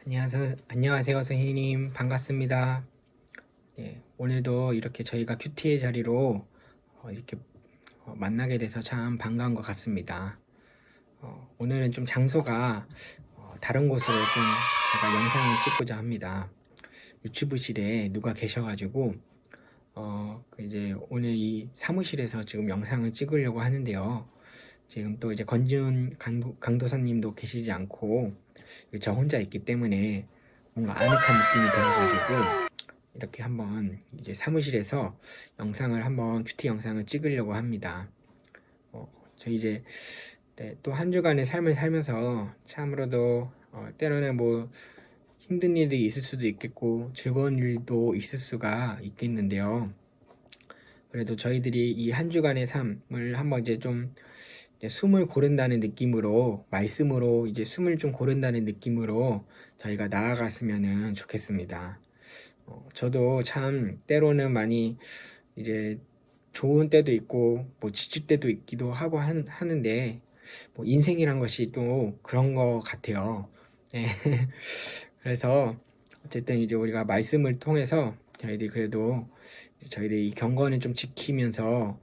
안녕하세요, 선생님. 반갑습니다. 네, 오늘도 이렇게 저희가 큐티의 자리로 이렇게 만나게 돼서 참 반가운 것 같습니다. 오늘은 좀 장소가 다른 곳으로 좀 제가 영상을 찍고자 합니다. 유튜브실에 누가 계셔가지고 이제 오늘 이 사무실에서 지금 영상을 찍으려고 하는데요. 지금 또 이제 권지훈 강도사님도 계시지 않고 저 혼자 있기 때문에 뭔가 아늑한 느낌이 들어가지고 이렇게 한번 이제 사무실에서 영상을 한번 큐티 영상을 찍으려고 합니다. 저 이제 네, 또 한 주간의 삶을 살면서 참으로도 때로는 뭐 힘든 일이 있을 수도 있겠고 즐거운 일도 있을 수가 있겠는데요. 그래도 저희들이 이 한 주간의 삶을 한번 이제 좀 이제 숨을 고른다는 느낌으로 말씀으로 이제 숨을 좀 고른다는 느낌으로 저희가 나아갔으면 좋겠습니다. 저도 참 때로는 많이 이제 좋은 때도 있고 뭐 지칠 때도 있기도 하고 하는데 뭐 인생이란 것이 또 그런 것 같아요. 네. 그래서 어쨌든 이제 우리가 말씀을 통해서 저희들이 그래도 저희들이 이 경건을 좀 지키면서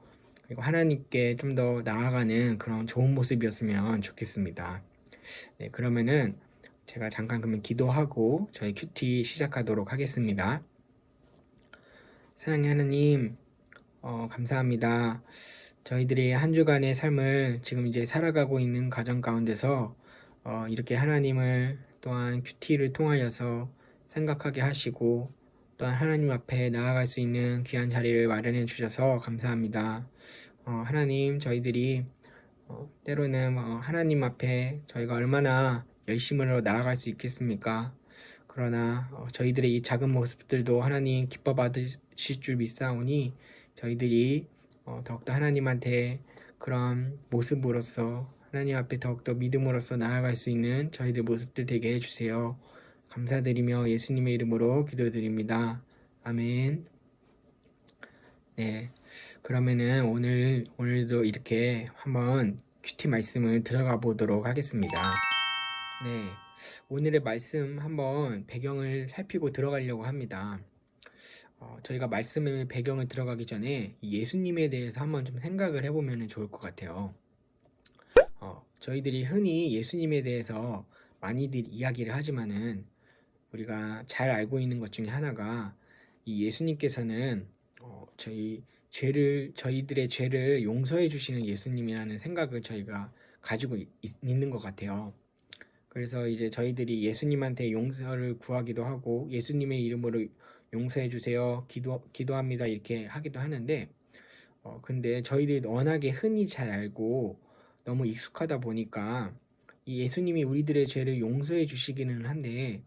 그리고 하나님께 좀 더 나아가는 그런 좋은 모습이었으면 좋겠습니다. 네, 그러면은 제가 잠깐 그러면 기도하고 저희 큐티 시작하도록 하겠습니다. 사랑의 하나님, 감사합니다. 저희들이 한 주간의 삶을 지금 이제 살아가고 있는 가정 가운데서 이렇게 하나님을 또한 큐티를 통하여서 생각하게 하시고 또한 하나님 앞에 나아갈 수 있는 귀한 자리를 마련해 주셔서 감사합니다. 하나님, 저희들이 때로는 하나님 앞에 저희가 얼마나 열심으로 나아갈 수 있겠습니까? 그러나 저희들의 이 작은 모습들도 하나님 기뻐 받으실 줄 믿사오니 저희들이 더욱더 하나님한테 그런 모습으로서 하나님 앞에 더욱더 믿음으로써 나아갈 수 있는 저희들 모습들 되게 해주세요. 감사드리며 예수님의 이름으로 기도드립니다. 아멘. 네. 그러면은 오늘도 이렇게 한번 큐티 말씀을 들어가 보도록 하겠습니다. 네. 오늘의 말씀 한번 배경을 살피고 들어가려고 합니다. 저희가 말씀의 배경을 들어가기 전에 예수님에 대해서 한번 좀 생각을 해보면 좋을 것 같아요. 저희들이 흔히 예수님에 대해서 많이들 이야기를 하지만은 우리가 잘 알고 있는 것 중에 하나가 이 예수님께서는 저희들의 죄를 용서해 주시는 예수님이라는 생각을 저희가 가지고 있는 것 같아요. 그래서 이제 저희들이 예수님한테 용서를 구하기도 하고 예수님의 이름으로 용서해 주세요. 기도합니다. 이렇게 하기도 하는데 근데 저희들이 워낙에 흔히 잘 알고 너무 익숙하다 보니까 이 예수님이 우리들의 죄를 용서해 주시기는 한데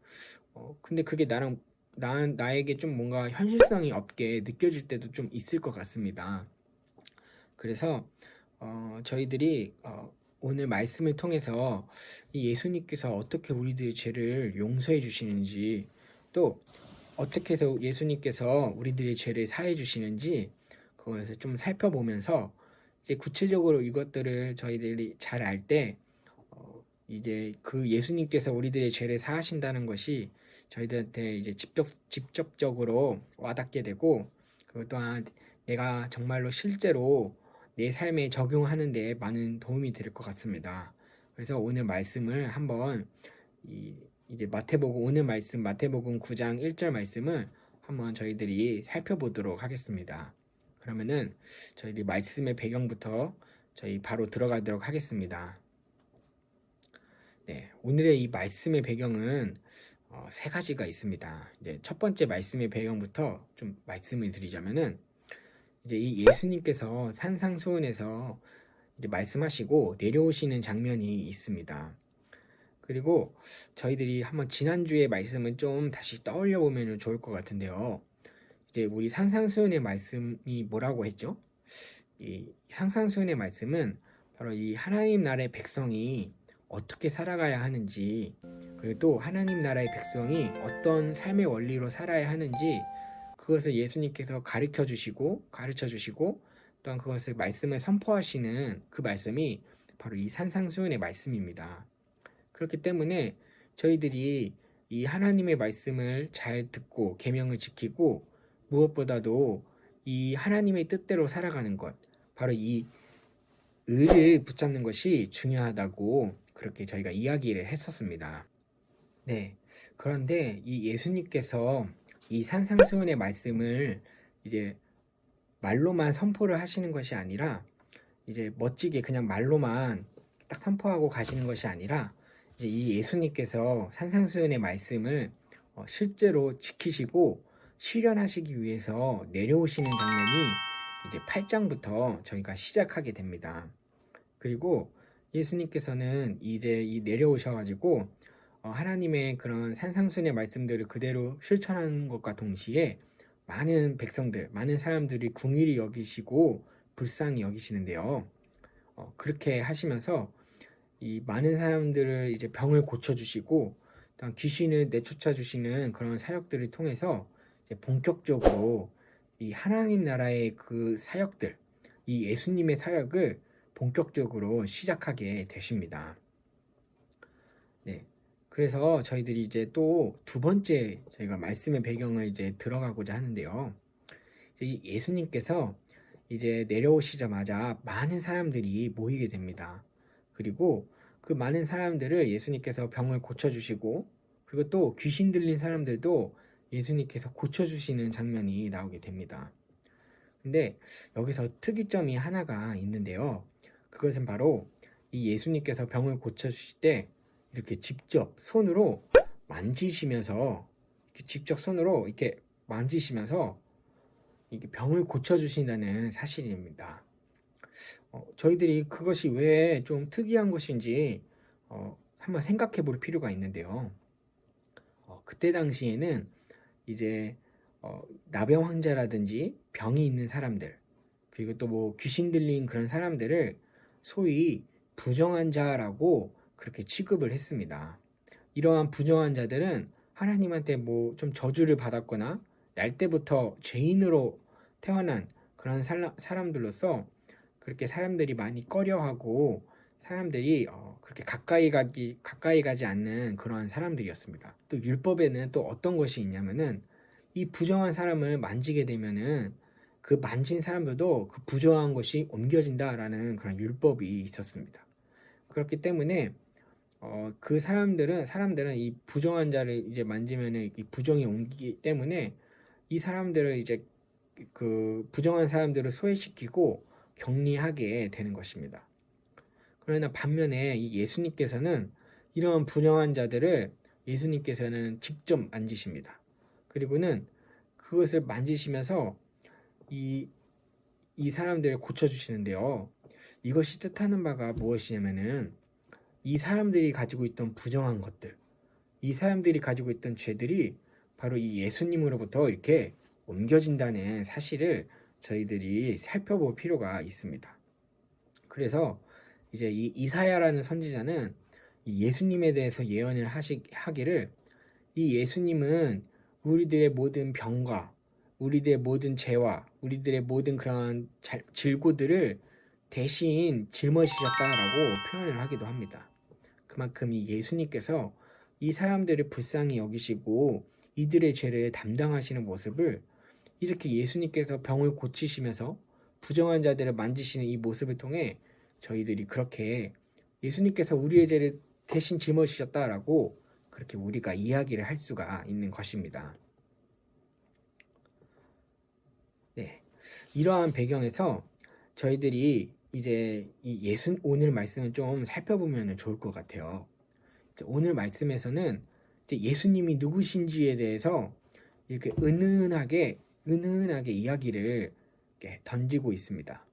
근데 그게 나에게 좀 뭔가 현실성이 없게 느껴질 때도 좀 있을 것 같습니다. 그래서 저희들이 오늘 말씀을 통해서 이 예수님께서 어떻게 우리들의 죄를 용서해 주시는지 또 어떻게 해서 예수님께서 우리들의 죄를 사해 주시는지 그것을 좀 살펴보면서 이제 구체적으로 이것들을 저희들이 잘 알 때 이제 그 예수님께서 우리들의 죄를 사하신다는 것이 저희들한테 이제 직접적으로 와닿게 되고 그리고 또한 내가 정말로 실제로 내 삶에 적용하는 데 많은 도움이 될 것 같습니다. 그래서 오늘 말씀을 한번 이제 오늘 말씀 마태복음 9장 1절 말씀을 한번 저희들이 살펴보도록 하겠습니다. 그러면은 저희들이 말씀의 배경부터 저희 바로 들어가도록 하겠습니다. 네, 오늘의 이 말씀의 배경은 세 가지가 있습니다. 이제 첫 번째 말씀의 배경부터 좀 말씀을 드리자면은 이제 이 예수님께서 산상수훈에서 이제 말씀하시고 내려오시는 장면이 있습니다. 그리고 저희들이 한번 지난주의 말씀을 좀 다시 떠올려 보면 좋을 것 같은데요. 이제 우리 산상수훈의 말씀이 뭐라고 했죠? 이 산상수훈의 말씀은 바로 이 하나님 나라의 백성이 어떻게 살아가야 하는지 그리고 또 하나님 나라의 백성이 어떤 삶의 원리로 살아야 하는지 그것을 예수님께서 가르쳐 주시고 또한 그것을 말씀을 선포하시는 그 말씀이 바로 이 산상수훈의 말씀입니다. 그렇기 때문에 저희들이 이 하나님의 말씀을 잘 듣고 계명을 지키고 무엇보다도 이 하나님의 뜻대로 살아가는 것, 바로 이 의를 붙잡는 것이 중요하다고 그렇게 저희가 이야기를 했었습니다. 네. 그런데 이 예수님께서 이 산상수훈의 말씀을 이제 말로만 선포를 하시는 것이 아니라 이제 멋지게 그냥 말로만 딱 선포하고 가시는 것이 아니라 이제 이 예수님께서 산상수훈의 말씀을 실제로 지키시고 실현하시기 위해서 내려오시는 장면이 이제 8장부터 저희가 시작하게 됩니다. 그리고 예수님께서는 이제 이 내려오셔가지고 하나님의 그런 산상순의 말씀들을 그대로 실천하는 것과 동시에 많은 백성들, 많은 사람들이 궁일이 여기시고 불쌍히 여기시는데요. 그렇게 하시면서 이 많은 사람들을 이제 병을 고쳐주시고 귀신을 내쫓아 주시는 그런 사역들을 통해서 이제 본격적으로 이 하나님 나라의 그 사역들, 이 예수님의 사역을 본격적으로 시작하게 되십니다. 네. 그래서 저희들이 이제 또 두 번째 저희가 말씀의 배경을 이제 들어가고자 하는데요. 이제 예수님께서 이제 내려오시자마자 많은 사람들이 모이게 됩니다. 그리고 그 많은 사람들을 예수님께서 병을 고쳐주시고, 그리고 또 귀신 들린 사람들도 예수님께서 고쳐주시는 장면이 나오게 됩니다. 근데 여기서 특이점이 하나가 있는데요. 그것은 바로 이 예수님께서 병을 고쳐주실 때 이렇게 직접 손으로 만지시면서, 직접 손으로 이렇게 만지시면서 이게 병을 고쳐주신다는 사실입니다. 저희들이 그것이 왜 좀 특이한 것인지 한번 생각해 볼 필요가 있는데요. 그때 당시에는 이제 나병 환자라든지 병이 있는 사람들, 그리고 또 뭐 귀신 들린 그런 사람들을 소위 부정한 자라고 그렇게 취급을 했습니다. 이러한 부정한 자들은 하나님한테 뭐 좀 저주를 받았거나 날 때부터 죄인으로 태어난 그런 사람들로서 그렇게 사람들이 많이 꺼려하고 사람들이 그렇게 가까이 가지 않는 그러한 사람들이었습니다. 또 율법에는 또 어떤 것이 있냐면은 이 부정한 사람을 만지게 되면은 그 만진 사람들도 그 부정한 것이 옮겨진다라는 그런 율법이 있었습니다. 그렇기 때문에 그 사람들은 이 부정한 자를 이제 만지면은 이 부정이 옮기기 때문에 이 사람들을 이제 그 부정한 사람들을 소외시키고 격리하게 되는 것입니다. 그러나 반면에 이 예수님께서는 이러한 부정한 자들을 예수님께서는 직접 만지십니다. 그리고는 그것을 만지시면서 이 사람들을 고쳐주시는데요. 이것이 뜻하는 바가 무엇이냐면은 이 사람들이 가지고 있던 부정한 것들, 이 사람들이 가지고 있던 죄들이 바로 이 예수님으로부터 이렇게 옮겨진다는 사실을 저희들이 살펴볼 필요가 있습니다. 그래서 이제 이 이사야라는 선지자는 이 예수님에 대해서 예언을 하기를 이 예수님은 우리들의 모든 병과 우리들의 모든 죄와 우리들의 모든 그러한 질고들을 대신 짊어지셨다라고 표현을 하기도 합니다. 그만큼 이 예수님께서 이 사람들을 불쌍히 여기시고 이들의 죄를 담당하시는 모습을 이렇게 예수님께서 병을 고치시면서 부정한 자들을 만지시는 이 모습을 통해 저희들이 그렇게 예수님께서 우리의 죄를 대신 짊어지셨다라고 그렇게 우리가 이야기를 할 수가 있는 것입니다. 네, 이러한 배경에서 저희들이 이제 이 오늘 말씀을 좀 살펴보면 좋을 것 같아요. 오늘 말씀에서는 예수님이 누구신지에 대해서 이렇게 은은하게 이야기를 이렇게 던지고 있습니다.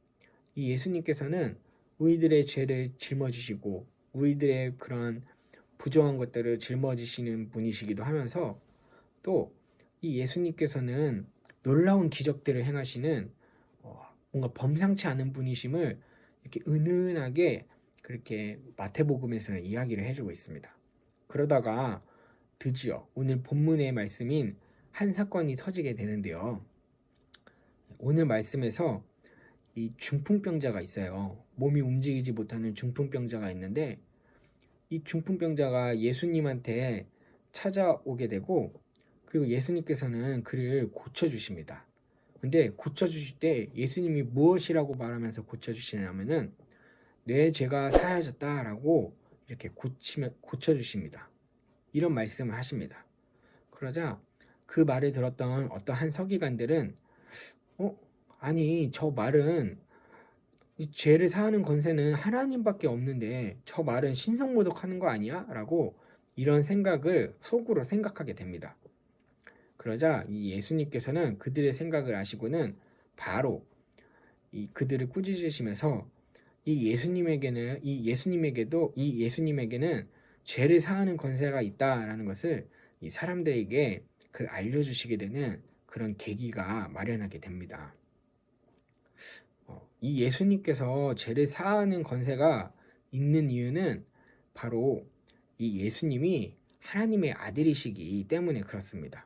이 예수님께서는 우리들의 죄를 짊어지시고 우리들의 그런 부정한 것들을 짊어지시는 분이시기도 하면서 또 이 예수님께서는 놀라운 기적들을 행하시는 뭔가 범상치 않은 분이심을 이렇게 은은하게 그렇게 마태복음에서는 이야기를 해주고 있습니다. 그러다가 드디어 오늘 본문의 말씀인 한 사건이 터지게 되는데요. 오늘 말씀에서 이 중풍병자가 있어요. 몸이 움직이지 못하는 중풍병자가 있는데 이 중풍병자가 예수님한테 찾아오게 되고, 그리고 예수님께서는 그를 고쳐주십니다. 근데 고쳐주실 때 예수님이 무엇이라고 말하면서 고쳐주시냐면은 내 죄가 사하졌다라고 이렇게 고쳐주십니다. 이런 말씀을 하십니다. 그러자 그 말을 들었던 어떤 한 서기관들은 어? 아니 저 말은 이 죄를 사하는 권세는 하나님밖에 없는데 저 말은 신성모독하는 거 아니야? 라고 이런 생각을 속으로 생각하게 됩니다. 그러자 이 예수님께서는 그들의 생각을 아시고는 바로 이 그들을 꾸짖으시면서 이 예수님에게는 죄를 사하는 권세가 있다라는 것을 이 사람들에게 그 알려주시게 되는 그런 계기가 마련하게 됩니다. 이 예수님께서 죄를 사하는 권세가 있는 이유는 바로 이 예수님이 하나님의 아들이시기 때문에 그렇습니다.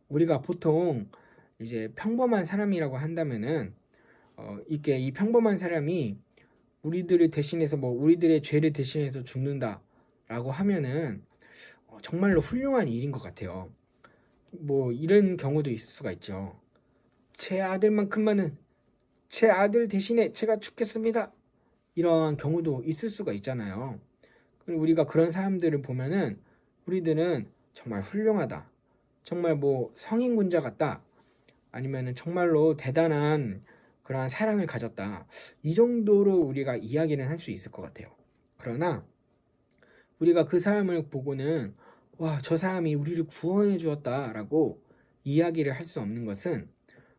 우리가 보통 이제 평범한 사람이라고 한다면은 이게 이 평범한 사람이 우리들을 대신해서 우리들의 죄를 대신해서 죽는다라고 하면은 정말로 훌륭한 일인 것 같아요. 이런 경우도 있을 수가 있죠. 제 아들만큼만은 제 아들 대신에 제가 죽겠습니다. 이런 경우도 있을 수가 있잖아요. 우리가 그런 사람들을 보면은 우리들은 정말 훌륭하다. 정말 성인군자 같다. 아니면은 정말로 대단한 그러한 사랑을 가졌다. 이 정도로 우리가 이야기는 할 수 있을 것 같아요. 그러나 우리가 그 사람을 보고는 와, 저 사람이 우리를 구원해 주었다라고 이야기를 할 수 없는 것은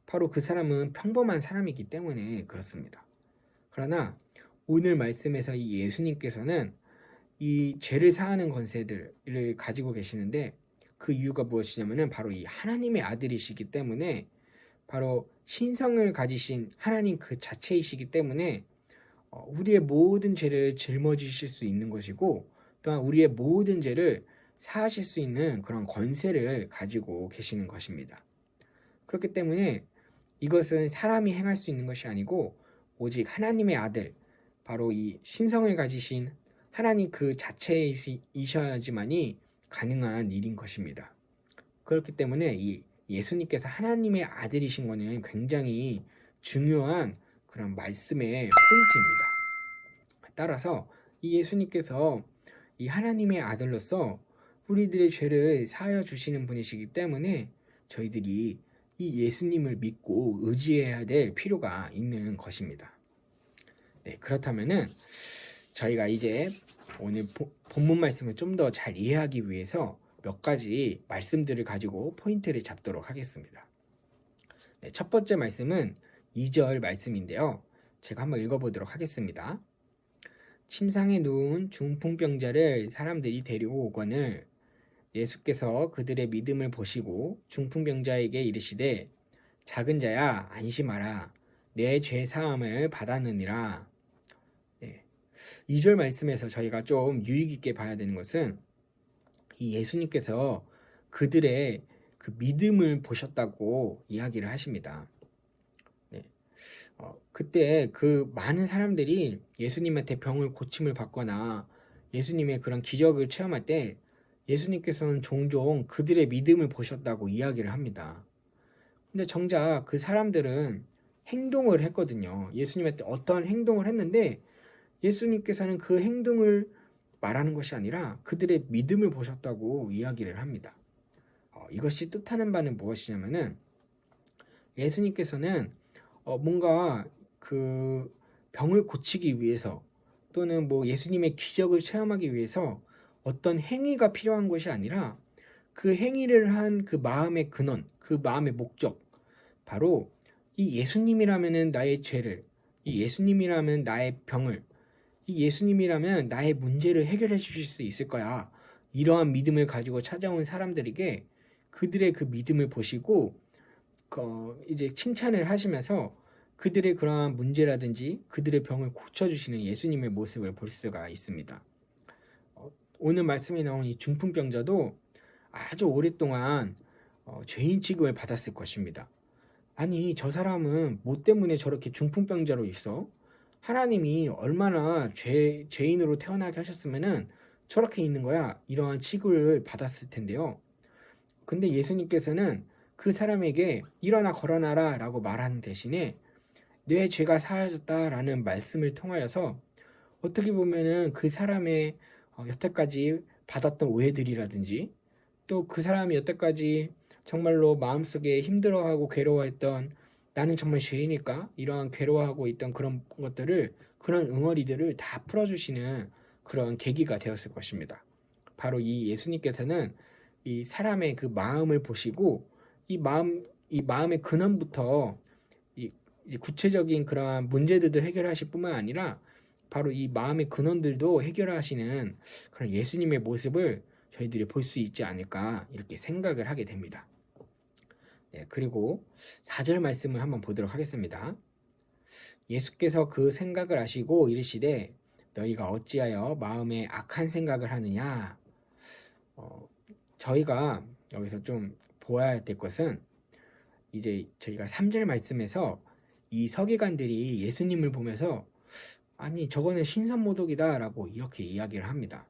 바로 그 사람은 평범한 사람이기 때문에 그렇습니다. 그러나 오늘 말씀에서 이 예수님께서는 이 죄를 사하는 권세들을 가지고 계시는데 그 이유가 무엇이냐면은 바로 이 하나님의 아들이시기 때문에 바로 신성을 가지신 하나님 그 자체이시기 때문에 우리의 모든 죄를 짊어지실 수 있는 것이고 또한 우리의 모든 죄를 사하실 수 있는 그런 권세를 가지고 계시는 것입니다. 그렇기 때문에 이것은 사람이 행할 수 있는 것이 아니고 오직 하나님의 아들, 바로 이 신성을 가지신 하나님 그 자체이셔야지만이 가능한 일인 것입니다. 그렇기 때문에 이 예수님께서 하나님의 아들이신 것은 굉장히 중요한 그런 말씀의 포인트입니다. 따라서 이 예수님께서 이 하나님의 아들로서 우리들의 죄를 사하여 주시는 분이시기 때문에 저희들이 이 예수님을 믿고 의지해야 될 필요가 있는 것입니다. 네, 그렇다면은 저희가 이제 오늘 본문 말씀을 좀 더 잘 이해하기 위해서 몇 가지 말씀들을 가지고 포인트를 잡도록 하겠습니다. 네, 첫 번째 말씀은 2절 말씀인데요. 제가 한번 읽어보도록 하겠습니다. 침상에 누운 중풍병자를 사람들이 데리고 오거늘 예수께서 그들의 믿음을 보시고 중풍병자에게 이르시되 작은 자야 안심하라 내 죄 사함을 받았느니라. 네, 2절 말씀에서 저희가 좀 유익 있게 봐야 되는 것은 이 예수님께서 그들의 그 믿음을 보셨다고 이야기를 하십니다. 네. 그때 그 많은 사람들이 예수님한테 병을 고침을 받거나 예수님의 그런 기적을 체험할 때 예수님께서는 종종 그들의 믿음을 보셨다고 이야기를 합니다. 근데 정작 그 사람들은 행동을 했거든요. 예수님한테 어떠한 행동을 했는데 예수님께서는 그 행동을 말하는 것이 아니라 그들의 믿음을 보셨다고 이야기를 합니다. 이것이 뜻하는 바는 무엇이냐면은 예수님께서는 뭔가 그 병을 고치기 위해서 또는 예수님의 기적을 체험하기 위해서 어떤 행위가 필요한 것이 아니라 그 행위를 한 그 마음의 근원, 그 마음의 목적, 바로 이 예수님이라면은 나의 죄를, 이 예수님이라면 나의 병을, 이 예수님이라면 나의 문제를 해결해 주실 수 있을 거야. 이러한 믿음을 가지고 찾아온 사람들에게 그들의 그 믿음을 보시고 이제 칭찬을 하시면서 그들의 그러한 문제라든지 그들의 병을 고쳐주시는 예수님의 모습을 볼 수가 있습니다. 오늘 말씀에 나온 이 중풍병자도 아주 오랫동안 죄인 취급을 받았을 것입니다. 아니 저 사람은 뭐 때문에 저렇게 중풍병자로 있어? 하나님이 얼마나 죄인으로 태어나게 하셨으면은 저렇게 있는 거야. 이러한 취급을 받았을 텐데요. 근데 예수님께서는 그 사람에게 일어나 걸어나라 라고 말하는 대신에 내 죄가 사하여졌다라는 말씀을 통하여서 어떻게 보면은 그 사람의 여태까지 받았던 오해들이라든지 또 그 사람이 여태까지 정말로 마음속에 힘들어하고 괴로워했던 나는 정말 죄인일까? 이러한 괴로워하고 있던 그런 것들을 그런 응어리들을 다 풀어주시는 그런 계기가 되었을 것입니다. 바로 이 예수님께서는 이 사람의 그 마음을 보시고 이 마음의 근원부터 이 구체적인 그러한 문제들을 해결하실 뿐만 아니라 바로 이 마음의 근원들도 해결하시는 그런 예수님의 모습을 저희들이 볼 수 있지 않을까 이렇게 생각을 하게 됩니다. 네, 그리고 4절 말씀을 한번 보도록 하겠습니다. 예수께서 그 생각을 아시고 이르시되 너희가 어찌하여 마음에 악한 생각을 하느냐. 저희가 여기서 좀 보아야 될 것은 이제 저희가 3절 말씀에서 이 서기관들이 예수님을 보면서 아니 저거는 신선모독이다 라고 이렇게 이야기를 합니다.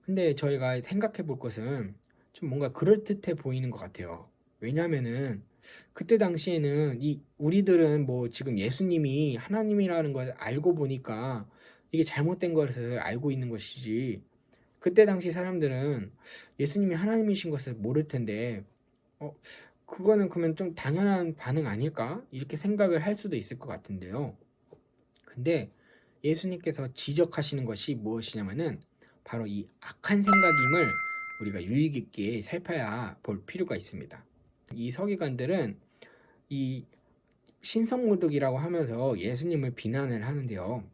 근데 저희가 생각해 볼 것은 좀 뭔가 그럴듯해 보이는 것 같아요. 왜냐면은 그때 당시에는 우리들은 뭐 지금 예수님이 하나님이라는 걸 알고 보니까 이게 잘못된 것을 알고 있는 것이지 그때 당시 사람들은 예수님이 하나님이신 것을 모를 텐데 그거는 그러면 좀 당연한 반응 아닐까? 이렇게 생각을 할 수도 있을 것 같은데요. 근데 예수님께서 지적하시는 것이 무엇이냐면은 바로 이 악한 생각임을 우리가 유의 깊게 살펴야 볼 필요가 있습니다. 이 서기관들은 이 신성모독이라고 하면서 예수님을 비난을 하는데요.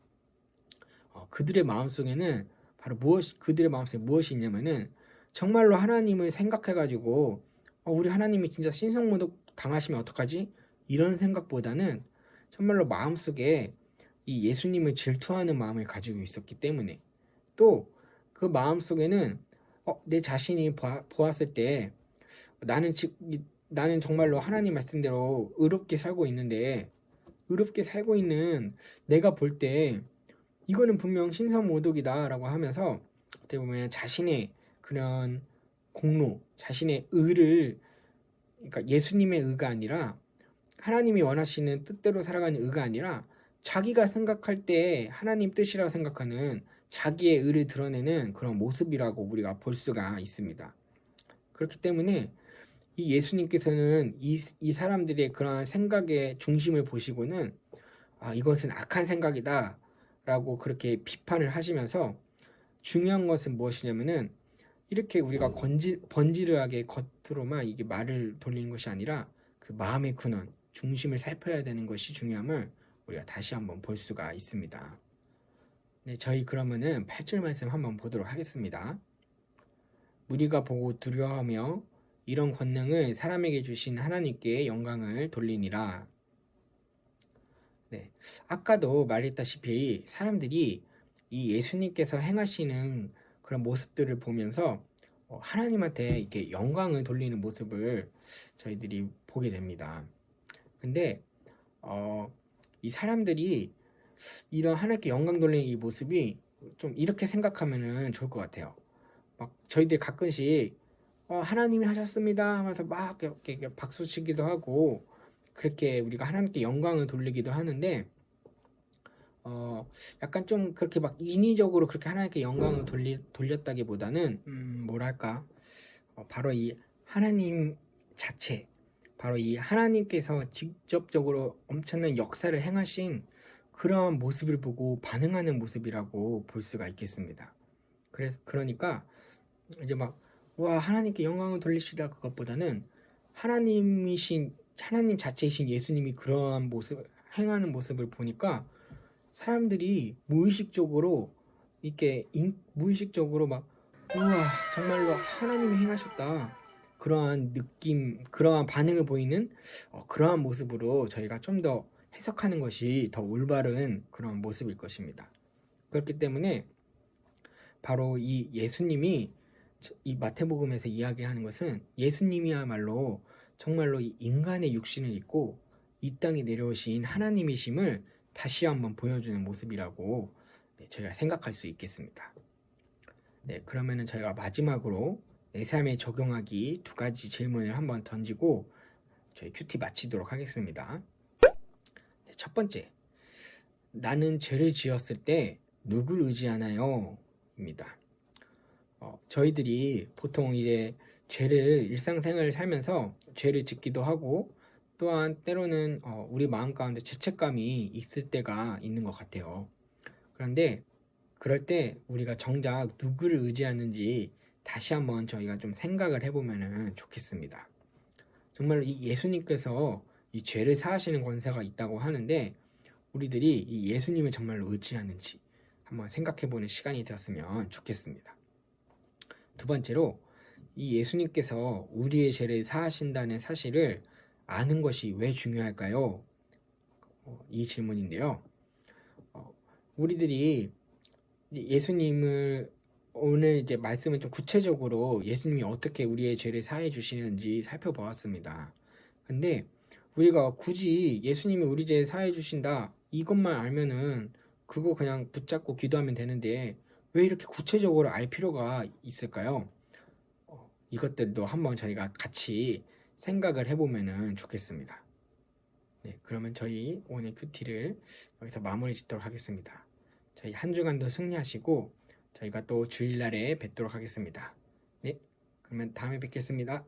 그들의 마음속에는 바로 그들의 마음속에 무엇이 있냐면은 정말로 하나님을 생각해가지고 우리 하나님이 진짜 신성모독 당하시면 어떡하지? 이런 생각보다는 정말로 마음속에 이 예수님을 질투하는 마음을 가지고 있었기 때문에 또 그 마음속에는 내 자신이 보았을 때 나는 정말로 하나님 말씀대로 의롭게 살고 있는데 의롭게 살고 있는 내가 볼 때 이거는 분명 신성모독이다라고 하면서 어떻게 보면 자신의 그런 공로, 자신의 의를 그러니까 예수님의 의가 아니라 하나님이 원하시는 뜻대로 살아가는 의가 아니라 자기가 생각할 때 하나님 뜻이라고 생각하는 자기의 의를 드러내는 그런 모습이라고 우리가 볼 수가 있습니다. 그렇기 때문에 이 예수님께서는 이 사람들의 그런 생각의 중심을 보시고는 이것은 악한 생각이다 라고 그렇게 비판을 하시면서 중요한 것은 무엇이냐면은 이렇게 우리가 번지르하게 겉으로만 이게 말을 돌리는 것이 아니라 그 마음의 근원, 중심을 살펴야 되는 것이 중요함을 우리가 다시 한번 볼 수가 있습니다. 네, 저희 그러면은 8절 말씀 한번 보도록 하겠습니다. 무리가 보고 두려워하며 이런 권능을 사람에게 주신 하나님께 영광을 돌리니라. 네, 아까도 말했다시피 사람들이 이 예수님께서 행하시는 그런 모습들을 보면서 하나님한테 이렇게 영광을 돌리는 모습을 저희들이 보게 됩니다. 근데 이 사람들이 이런 하나님께 영광 돌리는 이 모습이 좀 이렇게 생각하면은 좋을 것 같아요. 막 저희들 가끔씩 하나님이 하셨습니다 하면서 막 이렇게 박수 치기도 하고 그렇게 우리가 하나님께 영광을 돌리기도 하는데 약간 좀 그렇게 막 인위적으로 그렇게 하나님께 영광을 돌렸다기보다는 뭐랄까 바로 이 하나님 자체 바로 이 하나님께서 직접적으로 엄청난 역사를 행하신 그런 모습을 보고 반응하는 모습이라고 볼 수가 있겠습니다. 그러니까 이제 막 와 하나님께 영광을 돌리시다 그것보다는 하나님 자체이신 예수님이 그러한 모습 행하는 모습을 보니까 사람들이 무의식적으로 무의식적으로 막 우와 정말로 하나님이 행하셨다 그러한 느낌 그러한 반응을 보이는 그러한 모습으로 저희가 좀 더 해석하는 것이 더 올바른 그런 모습일 것입니다. 그렇기 때문에 바로 이 예수님이 이 마태복음에서 이야기하는 것은 예수님이야말로 정말로 이 인간의 육신을 입고 이 땅에 내려오신 하나님이심을 다시 한번 보여주는 모습이라고 저희가 생각할 수 있겠습니다. 네, 그러면은 저희가 마지막으로 내 삶에 적용하기 두 가지 질문을 한번 던지고 저희 큐티 마치도록 하겠습니다. 네, 첫 번째, 나는 죄를 지었을 때 누굴 의지하나요? 입니다. 저희들이 보통 이제 죄를 일상생활을 살면서 죄를 짓기도 하고 또한 때로는 우리 마음 가운데 죄책감이 있을 때가 있는 것 같아요. 그런데 그럴 때 우리가 정작 누구를 의지하는지 다시 한번 저희가 좀 생각을 해보면 좋겠습니다. 정말 이 예수님께서 이 죄를 사하시는 권세가 있다고 하는데 우리들이 이 예수님을 정말로 의지하는지 한번 생각해보는 시간이 되었으면 좋겠습니다. 두 번째로 이 예수님께서 우리의 죄를 사하신다는 사실을 아는 것이 왜 중요할까요? 이 질문인데요. 우리들이 예수님을 오늘 이제 말씀은 좀 구체적으로 예수님이 어떻게 우리의 죄를 사해 주시는지 살펴보았습니다. 근데 우리가 굳이 예수님이 우리 죄 사해 주신다 이것만 알면은 그거 그냥 붙잡고 기도하면 되는데 왜 이렇게 구체적으로 알 필요가 있을까요? 이것들도 한번 저희가 같이 생각을 해보면 좋겠습니다. 네, 그러면 저희 오늘 큐티를 여기서 마무리 짓도록 하겠습니다. 저희 한 주간도 승리하시고 저희가 또 주일날에 뵙도록 하겠습니다. 네, 그러면 다음에 뵙겠습니다.